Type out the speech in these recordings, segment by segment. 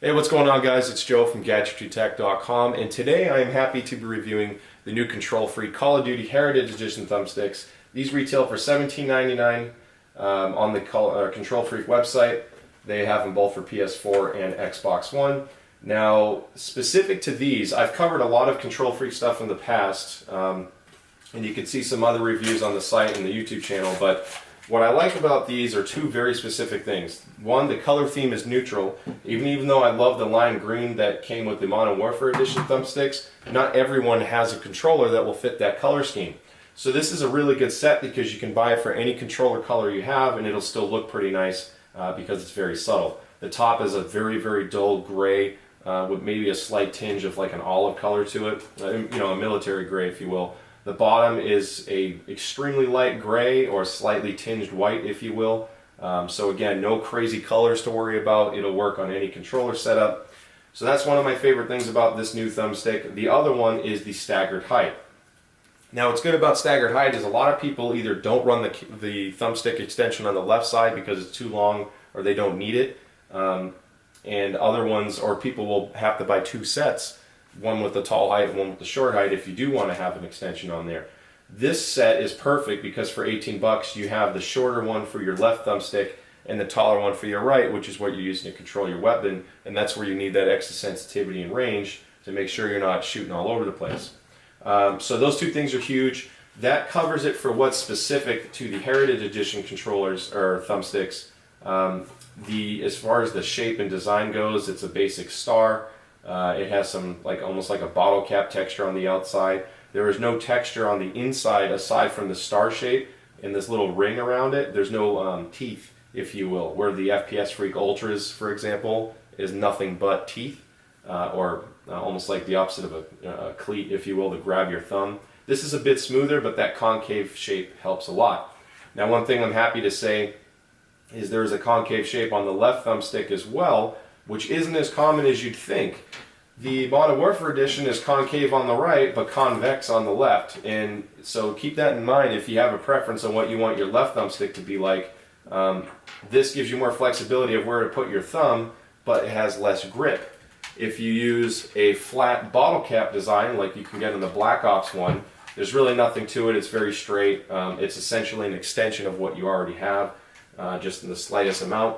Hey, what's going on, guys? It's Joe from GadgetryTech.com, and today I am happy to be reviewing the new KontrolFreek Call of Duty Heritage Edition thumbsticks. These retail for $17.99 on the KontrolFreek website. They have them both for PS4 and Xbox One. Now, specific to these, I've covered a lot of KontrolFreek stuff in the past, and you can see some other reviews on the site and the YouTube channel, but what I like about these are two very specific things. One, the color theme is neutral. Even though I love the lime green that came with the Modern Warfare Edition thumbsticks, not everyone has a controller that will fit that color scheme. So this is a really good set because you can buy it for any controller color you have and it'll still look pretty nice because it's very subtle. The top is a very, very dull gray with maybe a slight tinge of like an olive color to it, a military gray if you will. The bottom is a extremely light gray or slightly tinged white, if you will. So again, no crazy colors to worry about. It'll work on any controller setup. So that's one of my favorite things about this new thumbstick. The other one is the staggered height. Now what's good about staggered height is a lot of people either don't run the thumbstick extension on the left side because it's too long or they don't need it. And other ones, or people will have to buy two sets. One with the tall height and one with the short height if you do want to have an extension on there. This set is perfect because for 18 bucks you have the shorter one for your left thumbstick and the taller one for your right, which is what you're using to control your weapon, and that's where you need that extra sensitivity and range to make sure you're not shooting all over the place. So those two things are huge. That covers it for what's specific to the Heritage Edition controllers or thumbsticks. As far as the shape and design goes, it's a basic star. It has some almost like a bottle cap texture on the outside. There is no texture on the inside aside from the star shape and this little ring around it. There's no teeth, if you will, where the FPS Freek Ultras, for example, is nothing but teeth, or almost like the opposite of a cleat, if you will, to grab your thumb. This is a bit smoother, but that concave shape helps a lot. Now, one thing I'm happy to say is there's a concave shape on the left thumbstick as well, which isn't as common as you'd think. The Modern Warfare Edition is concave on the right, but convex on the left. And so keep that in mind if you have a preference on what you want your left thumbstick to be like. This gives you more flexibility of where to put your thumb, but it has less grip. If you use a flat bottle cap design, like you can get in the Black Ops one, there's really nothing to it. It's very straight. It's essentially an extension of what you already have, just in the slightest amount.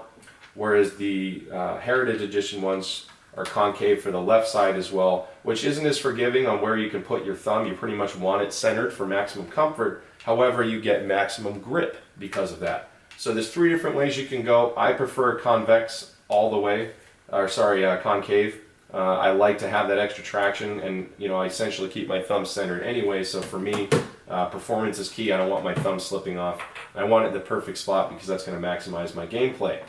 Whereas the Heritage Edition ones are concave for the left side as well, which isn't as forgiving on where you can put your thumb. You pretty much want it centered for maximum comfort. However, you get maximum grip because of that. So there's three different ways you can go. I prefer convex all the way, concave. I like to have that extra traction, and I essentially keep my thumb centered anyway. So for me, performance is key. I don't want my thumb slipping off. I want it in the perfect spot because that's going to maximize my gameplay.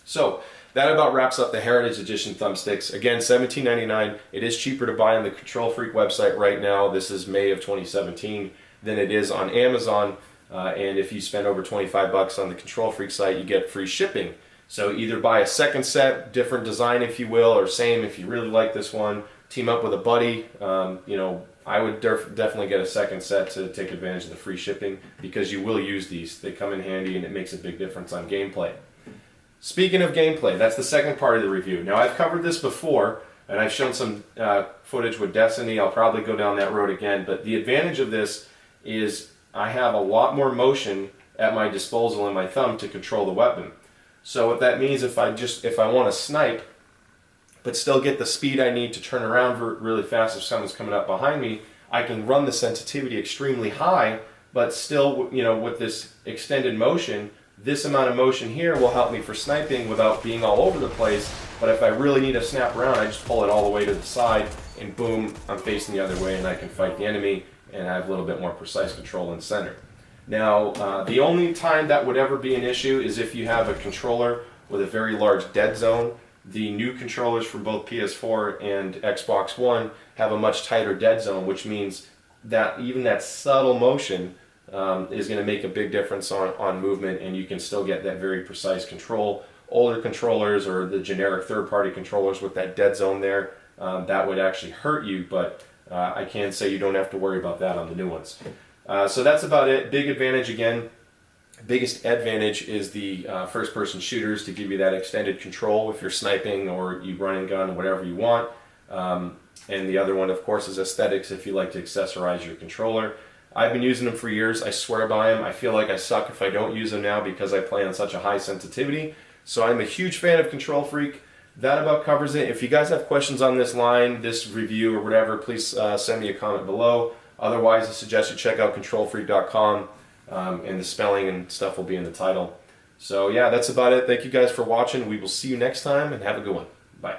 So that about wraps up the Heritage Edition thumbsticks. Again, $17.99. It is cheaper to buy on the KontrolFreek website right now. This is May of 2017 than it is on Amazon. And if you spend over 25 bucks on the KontrolFreek site, you get free shipping. So either buy a second set, different design if you will, or same if you really like this one. Team up with a buddy. I would definitely get a second set to take advantage of the free shipping because you will use these. They come in handy and it makes a big difference on gameplay. Speaking of gameplay, that's the second part of the review. Now, I've covered this before, and I've shown some footage with Destiny. I'll probably go down that road again, but the advantage of this is I have a lot more motion at my disposal in my thumb to control the weapon. So what that means, if I want to snipe, but still get the speed I need to turn around really fast if someone's coming up behind me, I can run the sensitivity extremely high, but still, with this extended motion, this amount of motion here will help me for sniping without being all over the place. But if I really need to snap around, I just pull it all the way to the side and boom, I'm facing the other way and I can fight the enemy and I have a little bit more precise control in center. Now, the only time that would ever be an issue is if you have a controller with a very large dead zone. The new controllers for both PS4 and Xbox One have a much tighter dead zone, which means that even that subtle motion is going to make a big difference on movement, and you can still get that very precise control. Older controllers or the generic third-party controllers with that dead zone there, that would actually hurt you, but I can say you don't have to worry about that on the new ones. So that's about it. Big advantage again Biggest advantage is the first-person shooters to give you that extended control if you're sniping or you run and gun, whatever you want. And the other one, of course, is aesthetics if you like to accessorize your controller. I've been using them for years. I swear by them. I feel like I suck if I don't use them now because I play on such a high sensitivity. So I'm a huge fan of KontrolFreek. That about covers it. If you guys have questions on this line, this review, or whatever, please send me a comment below. Otherwise, I suggest you check out KontrolFreek.com. And the spelling and stuff will be in the title. So yeah, that's about it. Thank you guys for watching. We will see you next time, and have a good one. Bye.